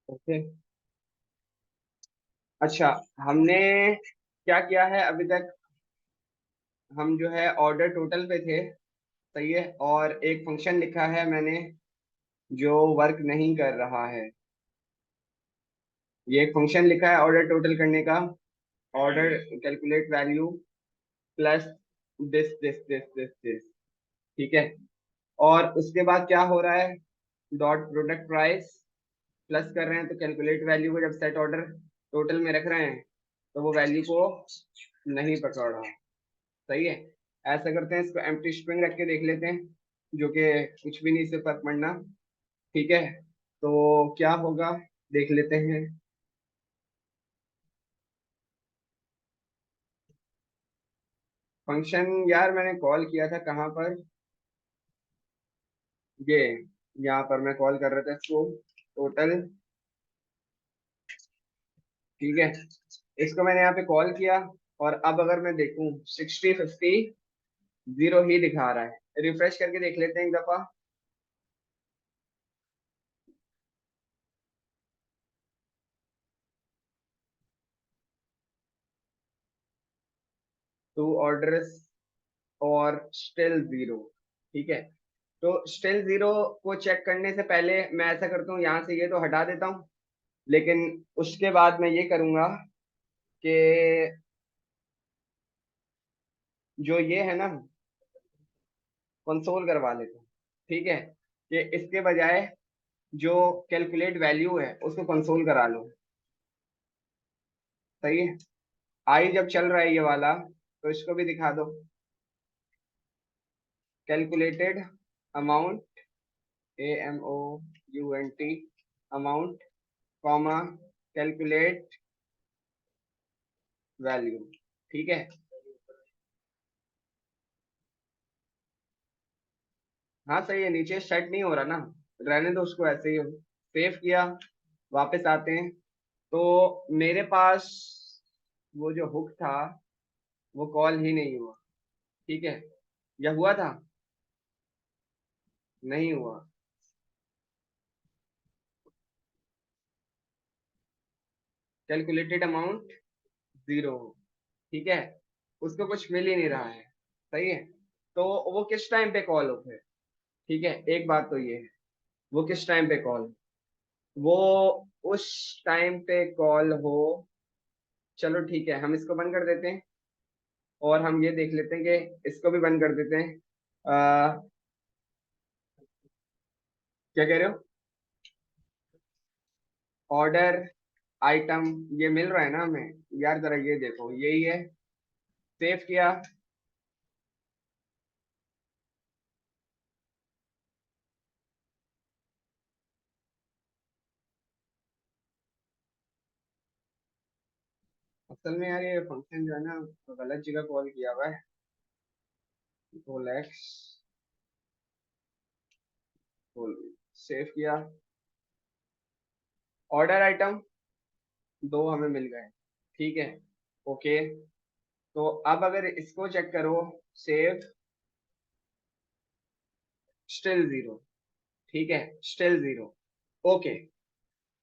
Okay. अच्छा, हमने क्या किया है अभी तक? हम जो है ऑर्डर टोटल पे थे। सही है। और एक फंक्शन लिखा है मैंने जो वर्क नहीं कर रहा है। ये एक फंक्शन लिखा है ऑर्डर टोटल करने का। Order calculate value plus this. ठीक है। और उसके बाद क्या हो रहा है? डॉट प्रोडक्ट प्राइस प्लस कर रहे हैं, तो कैलकुलेट वैल्यू को जब सेट ऑर्डर टोटल में रख रहे हैं तो वो वैल्यू को नहीं पकड़ रहा। सही है। ऐसा करते हैं, इसको एम्प्टी स्ट्रिंग रख के देख लेते हैं, जो कि कुछ भी नहीं, इससे फर्क पड़ना। ठीक है। तो क्या होगा, देख लेते हैं। फंक्शन यार मैंने कॉल किया था कहाँ पर? ये यहाँ पर मैं कॉल कर रहा था इसको, टोटल। ठीक है। इसको मैंने यहाँ पे कॉल किया, और अब अगर मैं देखूं 60 50 जीरो ही दिखा रहा है। रिफ्रेश करके देख लेते हैं एक दफा। टू ऑर्डर्स और स्टिल जीरो। ठीक है। तो स्टिल जीरो को चेक करने से पहले मैं ऐसा करता हूँ, यहाँ से ये तो हटा देता हूँ। लेकिन उसके बाद मैं ये करूंगा कि जो ये है ना, कंसोल करवा लेता हूँ। ठीक है। कि इसके बजाय जो कैलकुलेट वैल्यू है उसको कंसोल करा लो। सही है। आई जब चल रहा है ये वाला, तो इसको भी दिखा दो। Calculated amount, AMOUNT, amount, comma, calculate value. ठीक है। हाँ सही है, नीचे सेट नहीं हो रहा ना, रहने दो उसको ऐसे ही। सेव किया, वापस आते हैं। तो मेरे पास वो जो हुक था वो कॉल ही नहीं हुआ। ठीक है। या हुआ था? नहीं हुआ। Calculated amount zero. ठीक है। उसको कुछ मिल ही नहीं रहा है। सही है। तो वो किस टाइम पे कॉल हो फिर? ठीक है, एक बात तो ये है, वो किस टाइम पे कॉल, वो उस टाइम पे कॉल हो। चलो ठीक है, हम इसको बंद कर देते हैं, और हम ये देख लेते हैं कि इसको भी बंद कर देते हैं। क्या कह रहे हो? ऑर्डर आइटम ये मिल रहा है ना हमें? यार जरा ये देखो, यही है। सेव किया। असल में यार ये फंक्शन जो है ना, तो गलत जगह कॉल किया हुआ है। रोलेक्स, सेव किया। ऑर्डर आइटम दो हमें मिल गए। ठीक है। ओके। तो अब अगर इसको चेक करो, सेव, स्टिल जीरो। ठीक है, स्टिल जीरो। ओके।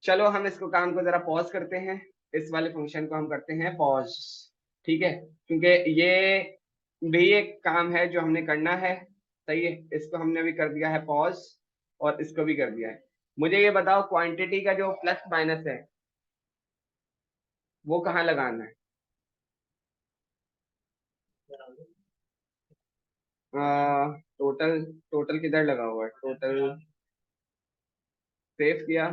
चलो हम इसको काम को जरा पॉज करते हैं, इस वाले फंक्शन को हम करते हैं पॉज। ठीक है, क्योंकि ये भी एक काम है जो हमने करना है। सही है। इसको हमने अभी कर दिया है पॉज, और इसको भी कर दिया है। मुझे ये बताओ, क्वांटिटी का जो प्लस माइनस है वो कहाँ लगाना है? टोटल, टोटल किधर लगा हुआ है? टोटल, सेव किया।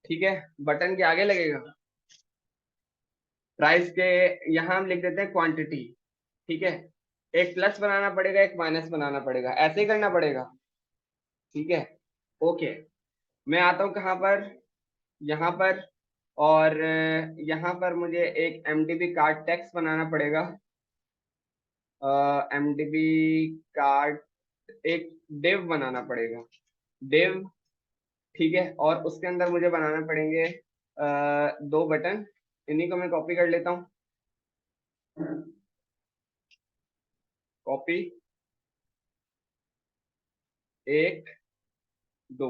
ठीक है। बटन के आगे लगेगा प्राइस के। यहाँ हम लिख देते हैं क्वांटिटी। ठीक है। एक प्लस बनाना पड़ेगा, एक माइनस बनाना पड़ेगा, ऐसे ही करना पड़ेगा। ठीक है। ओके। मैं आता हूँ कहाँ पर? यहाँ पर। और यहाँ पर मुझे एक एमडीबी कार्ड टेक्स्ट बनाना पड़ेगा। एमडीबी कार्ड, एक डिव बनाना पड़ेगा, डिव। ठीक है। और उसके अंदर मुझे बनाना पड़ेंगे दो बटन। इन्हीं को मैं कॉपी कर लेता हूँ। कॉपी 1 2,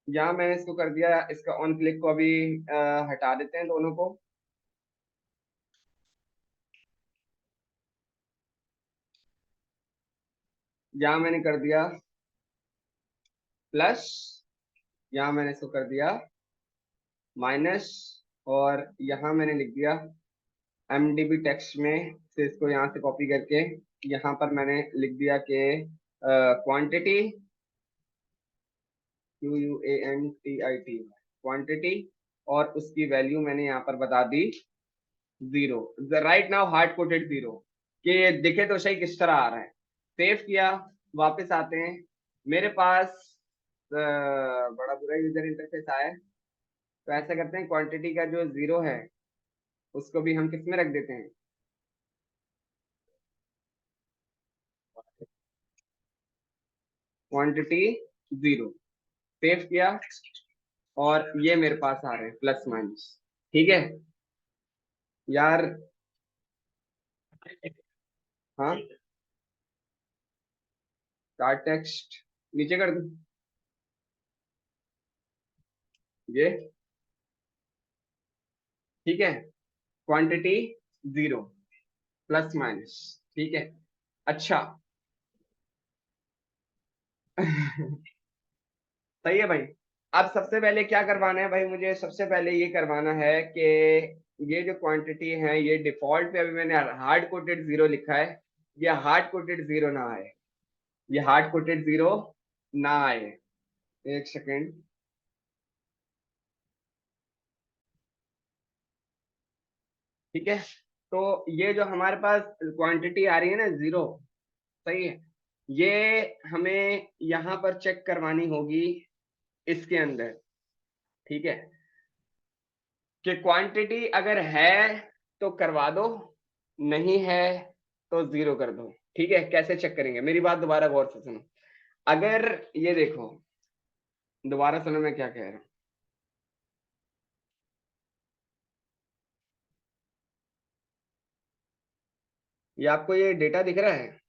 यहाँ मैंने इसको कर दिया, इसका ऑन क्लिक को अभी हटा देते हैं दोनों को। यहाँ मैंने कर दिया प्लस, यहाँ मैंने इसको कर दिया माइनस, और यहाँ मैंने लिख दिया एमडीबी टेक्स्ट में से, इसको यहाँ से कॉपी करके यहाँ पर मैंने लिख दिया कि क्वांटिटी, QUANTITY, क्वांटिटी, और उसकी वैल्यू मैंने यहाँ पर बता दी 0। राइट नाउ हार्ड कोटेड 0, कि दिखे तो सही किस तरह आ रहा है। सेव किया, वापस आते हैं, मेरे पास बड़ा बुरा यूजर इंटरफेस आया है। तो ऐसा करते हैं, क्वांटिटी का जो 0 है उसको भी हम किस में रख देते हैं, क्वांटिटी 0। सेव किया, और ये मेरे पास आ रहे हैं प्लस माइनस। ठीक है यार। हाँ, स्टार्ट टेक्स्ट नीचे कर दूं ये, ठीक है, क्वांटिटी 0 प्लस माइनस, ठीक है। अच्छा सही है भाई। अब सबसे पहले क्या करवाना है भाई, मुझे सबसे पहले ये करवाना है कि ये जो क्वांटिटी है, ये डिफॉल्ट पे अभी मैंने हार्ड कोटेड 0 लिखा है, ये हार्ड कोटेड 0 ना आए, ये हार्ड कोटेड 0 ना आए। एक सेकेंड, ठीक है। तो ये जो हमारे पास क्वांटिटी आ रही है ना 0, सही है, ये हमें यहाँ पर चेक करवानी होगी इसके अंदर, ठीक है, कि क्वांटिटी अगर है तो करवा दो, नहीं है तो 0 कर दो। ठीक है, कैसे चेक करेंगे, मेरी बात दोबारा गौर से सुनो। अगर ये देखो, दोबारा सुनो मैं क्या कह रहा हूँ। ये आपको ये डेटा दिख रहा है,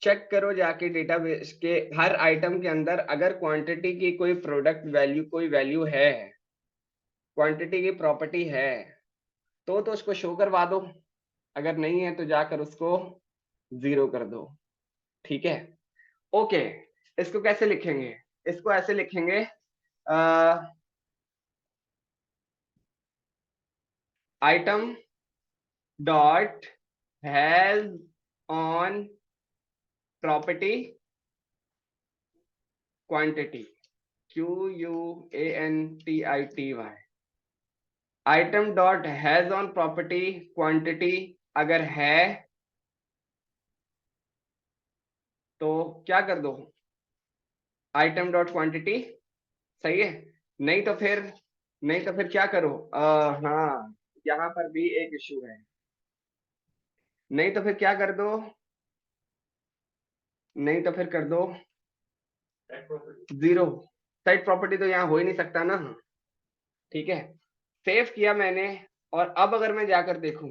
चेक करो जाके डेटाबेस के हर आइटम के अंदर, अगर क्वांटिटी की कोई प्रोडक्ट वैल्यू, कोई वैल्यू है, क्वांटिटी की प्रॉपर्टी है, तो उसको शो करवा दो, अगर नहीं है तो जाकर उसको 0 कर दो। ठीक है, ओके। इसको कैसे लिखेंगे, इसको ऐसे लिखेंगे, item dot has on property quantity, QUANTITY, item dot has on property quantity, अगर है तो क्या कर दो, आइटम डॉट क्वांटिटी, सही है। नहीं तो फिर, नहीं तो फिर क्या करो, हाँ, यहाँ पर भी एक इशू है, नहीं तो फिर क्या कर दो, नहीं तो फिर कर दो 0। साइट प्रॉपर्टी तो यहाँ हो ही नहीं सकता ना। ठीक है, सेव किया मैंने, और अब अगर मैं जाकर देखूं,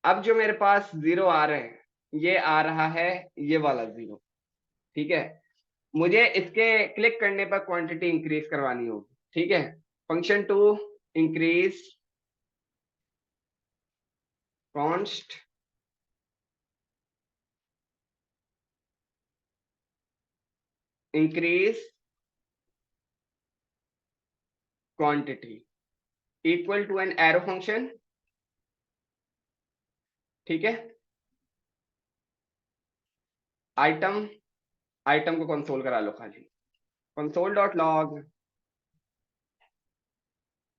अब जो मेरे पास 0 आ रहे हैं, ये आ रहा है ये वाला 0, ठीक है। मुझे इसके क्लिक करने पर क्वांटिटी इंक्रीज करवानी होगी, ठीक है। Function to increase const increase quantity equal to an arrow function, ठीक है। आइटम, आइटम को कंसोल करा लो खाली, console dot log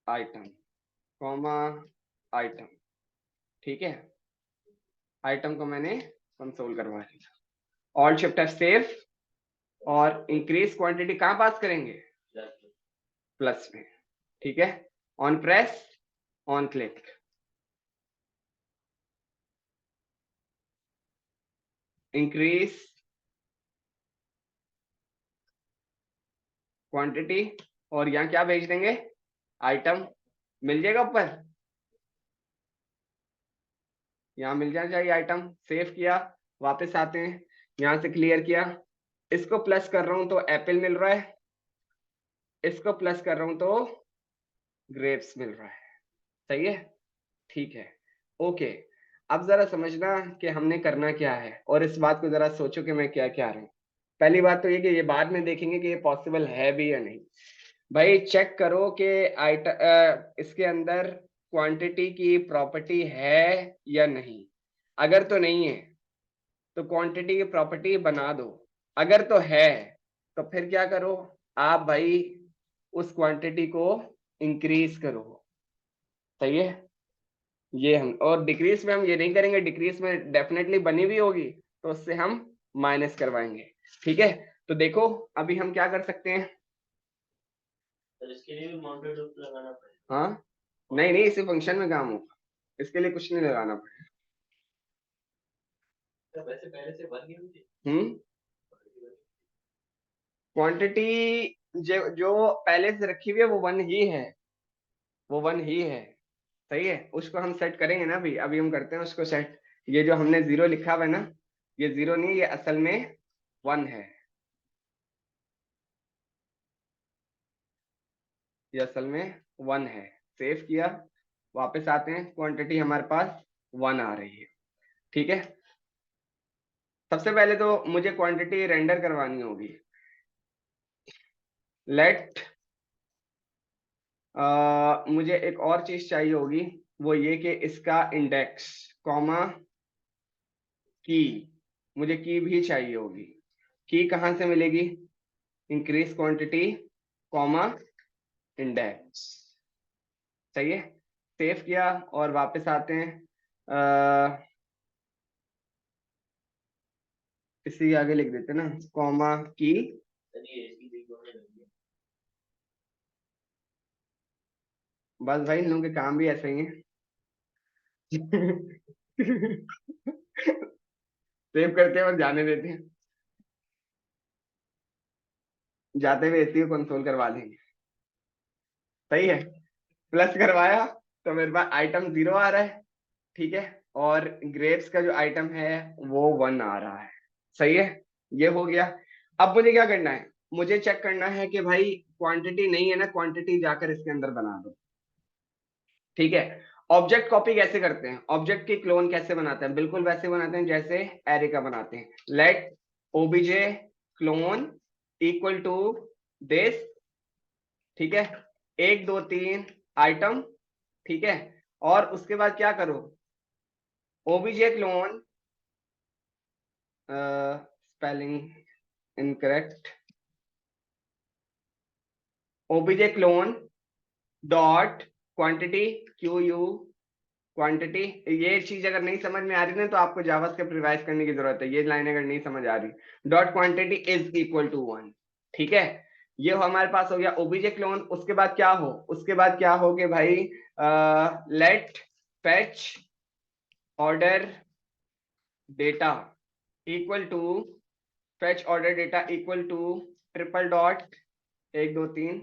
item comma item, ठीक है। आइटम को मैंने कंसोल करवा लिया, ऑल्ट शिफ्ट एफ सेव, और इंक्रीज क्वांटिटी कहां पास करेंगे, प्लस में, ठीक है। On press, on click, increase quantity, और यहाँ क्या भेज देंगे, आइटम, मिल जाएगा ऊपर, यहाँ मिल जाना चाहिए आइटम। सेव किया, वापस आते हैं, यहाँ से क्लियर किया, इसको प्लस कर रहा हूं तो एप्पल मिल रहा है, इसको प्लस कर रहा हूं तो ग्रेप्स मिल रहा है। सही है, ठीक है, ओके। अब जरा समझना कि हमने करना क्या है, और इस बात को जरा सोचो कि मैं क्या क्या रहा हूं। पहली बात तो ये कि ये बाद में देखेंगे कि ये पॉसिबल है भी या नहीं। भाई चेक करो कि इसके अंदर क्वांटिटी की प्रॉपर्टी है या नहीं। अगर तो नहीं है तो क्वांटिटी की प्रॉपर्टी बना दो। अगर तो है तो फिर क्या करो, आप भाई उस क्वांटिटी को इंक्रीज करो। सही है, ये हम, और डिक्रीज में हम ये नहीं करेंगे, डिक्रीज में डेफिनेटली बनी हुई होगी तो उससे हम माइनस करवाएंगे। ठीक है, तो देखो अभी हम क्या कर सकते हैं। तो इसके लिए भी माउंटेड लूप लगाना पड़ेगा। हाँ, नहीं नहीं, इसी फंक्शन में काम होगा, इसके लिए कुछ नहीं लगाना पड़ेगा। तो वैसे पहले से बन गई थी। हम्म, क्वांटिटी जो जो पहले से रखी हुई है वो वन ही है, वो वन ही है। सही है, उसको हम सेट करेंगे ना, अभी अभी हम करते हैं उसको सेट। ये जो हमने जीरो लिखा हुआ है ना, ये जीरो नहीं, ये असल में वन है, ये असल में वन है। सेव किया, वापस आते हैं, क्वांटिटी हमारे पास वन आ रही है। ठीक है, सबसे पहले तो मुझे क्वांटिटी रेंडर करवानी होगी। लेट मुझे एक और चीज चाहिए होगी, वो ये कि इसका इंडेक्स कॉमा की, मुझे की भी चाहिए होगी। की कहाँ से मिलेगी, इंक्रीज क्वांटिटी कॉमा इंडेक्स। सही है, सेव किया और वापस आते हैं। इसी के आगे लिख देते हैं ना, कॉमा की। चलिए इसकी देखो हमें लगी। बस भाई इन लोगों के काम भी ऐसे ही हैं। सेव करते हैं और जाने देते हैं, जाते हुए इसी को कंसोल करवा देंगे। सही है, प्लस करवाया तो मेरे पास आइटम जीरो आ रहा है। ठीक है, और ग्रेप्स का जो आइटम है वो वन आ रहा है। सही है, ये हो गया। अब मुझे क्या करना है, मुझे चेक करना है कि भाई क्वांटिटी नहीं है ना, क्वांटिटी जाकर इसके अंदर बना दो। ठीक है, ऑब्जेक्ट कॉपी कैसे करते हैं, ऑब्जेक्ट की क्लोन कैसे बनाते हैं, बिल्कुल वैसे बनाते हैं जैसे एरे का बनाते हैं। Let OBJ clone equal to this. ठीक है, एक दो तीन आइटम। ठीक है, और उसके बाद क्या करो, OBJ clone, spelling incorrect, OBJ clone dot quantity Q U quantity. ये चीज अगर नहीं समझ में आ रही ना तो आपको जावास्क्रिप्ट रिवाइज करने की जरूरत है, ये लाइन अगर नहीं समझ आ रही। Dot quantity is equal to one. ठीक है, ये हमारे पास हो गया ओबीजे क्लोन। उसके बाद क्या हो, उसके बाद क्या हो कि भाई let fetch order data equal to, fetch order data equal to triple dot, एक दो तीन,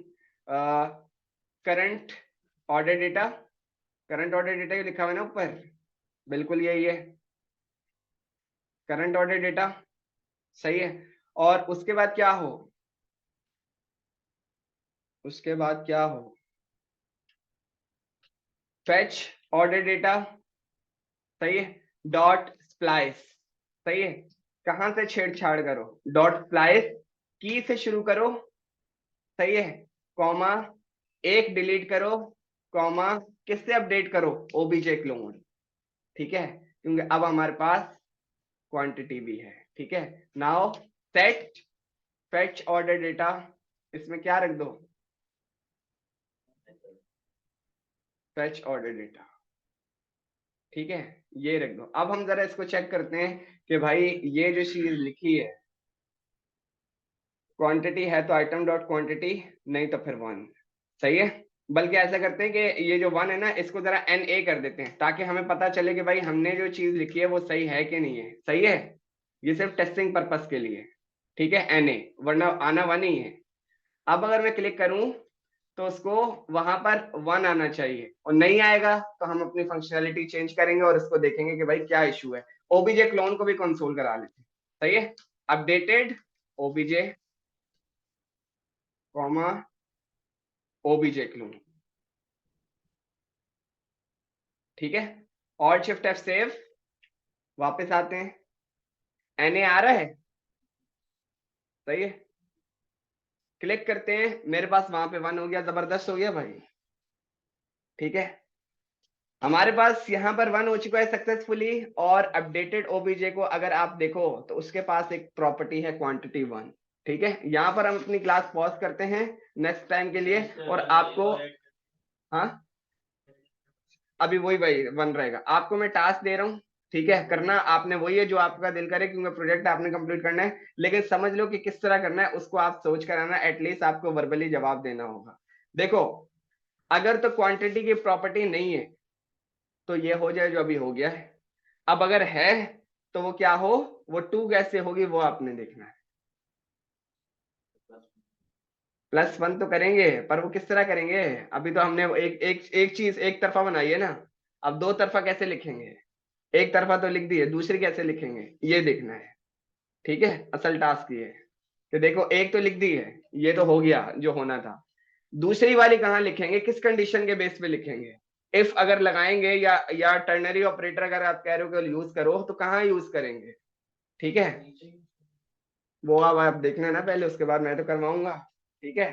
current order data. Current order data ये लिखा हुआ है ना ऊपर, बिल्कुल यही है, करंट ऑर्डर डेटा। सही है, और उसके बाद क्या हो, उसके बाद क्या हो, फेच ऑर्डर डेटा। सही है, डॉट स्प्लाइस। सही है, कहां से छेड़छाड़ करो, डॉट स्प्लाइस की से शुरू करो। सही है, कॉमा एक डिलीट करो, कॉमा किससे अपडेट करो, ओबीजे क्लोन। ठीक है, क्योंकि अब हमारे पास क्वांटिटी भी है। ठीक है, now set fetch order data, इसमें क्या रख दो, फेच ऑर्डर डेटा। ठीक है, ये रख दो। अब हम जरा इसको चेक करते हैं कि भाई ये जो चीज लिखी है, क्वांटिटी है तो आइटम डॉट क्वांटिटी, नहीं तो फिर वन। सही है, बल्कि ऐसा करते हैं कि ये जो वन है ना इसको जरा एन ए कर देते हैं, ताकि हमें पता चले कि भाई हमने जो चीज लिखी है वो सही है कि नहीं है। सही है, ये सिर्फ टेस्टिंग पर्पस के लिए। ठीक है, एन ए, वरना आना वन ही है। अब अगर मैं क्लिक करूं तो उसको वहां पर 1 आना चाहिए, और नहीं आएगा तो हम अपनी फंक्शनैलिटी चेंज करेंगे और इसको देखेंगे कि भाई क्या इशू है। ओबीजे क्लोन को भी कंसोल करा लेते हैं, सही है। Updated OBJ comma OBJ clone, ठीक है। ऑल्ट शिफ्ट एफ सेव, वापस आते हैं, एनए आ रहा है, सही है। क्लिक करते हैं, मेरे पास वहां पे 1 हो गया, जबरदस्त हो गया भाई, ठीक है। हमारे पास यहाँ पर 1 हो चुका है सक्सेसफुली। और अपडेटेड ओबीजे को अगर आप देखो तो उसके पास एक प्रॉपर्टी है क्वांटिटी 1, ठीक है। यहाँ पर हम अपनी क्लास पॉज करते हैं नेक्स्ट टाइम के लिए, और आपको, हाँ अभी वही वही 1 रहेगा। आपको मैं टास्क दे रहा हूँ, ठीक है, करना आपने वही है जो आपका दिल करे, क्योंकि प्रोजेक्ट आपने कंप्लीट करना है, लेकिन समझ लो कि किस तरह करना है उसको आप सोच कर आना, एटलीस्ट आपको वर्बली जवाब देना होगा। देखो, अगर तो क्वांटिटी की प्रॉपर्टी नहीं है तो ये हो जाए जो अभी हो गया है। अब अगर है तो वो क्या हो, वो 2 कैसे होगी वो आपने देखना है। +1 तो करेंगे, पर वो किस तरह करेंगे, अभी तो हमने एक चीज एक तरफा बनाई है ना। अब 2 तरफा कैसे लिखेंगे, एक तरफा तो लिख दी है, दूसरी कैसे लिखेंगे ये देखना है, ठीक है। असल टास्क ये है कि देखो, एक तो लिख दी है, ये तो हो गया जो होना था। दूसरी वाली कहाँ लिखेंगे, किस कंडीशन के बेस पे लिखेंगे। इफ अगर लगाएंगे या टर्नरी ऑपरेटर अगर आप कह रहे हो कि यूज करो, तो कहाँ यूज करेंगे, ठीक है। वो अब आप देखना ना पहले, उसके बाद मैं तो करवाऊंगा, ठीक है।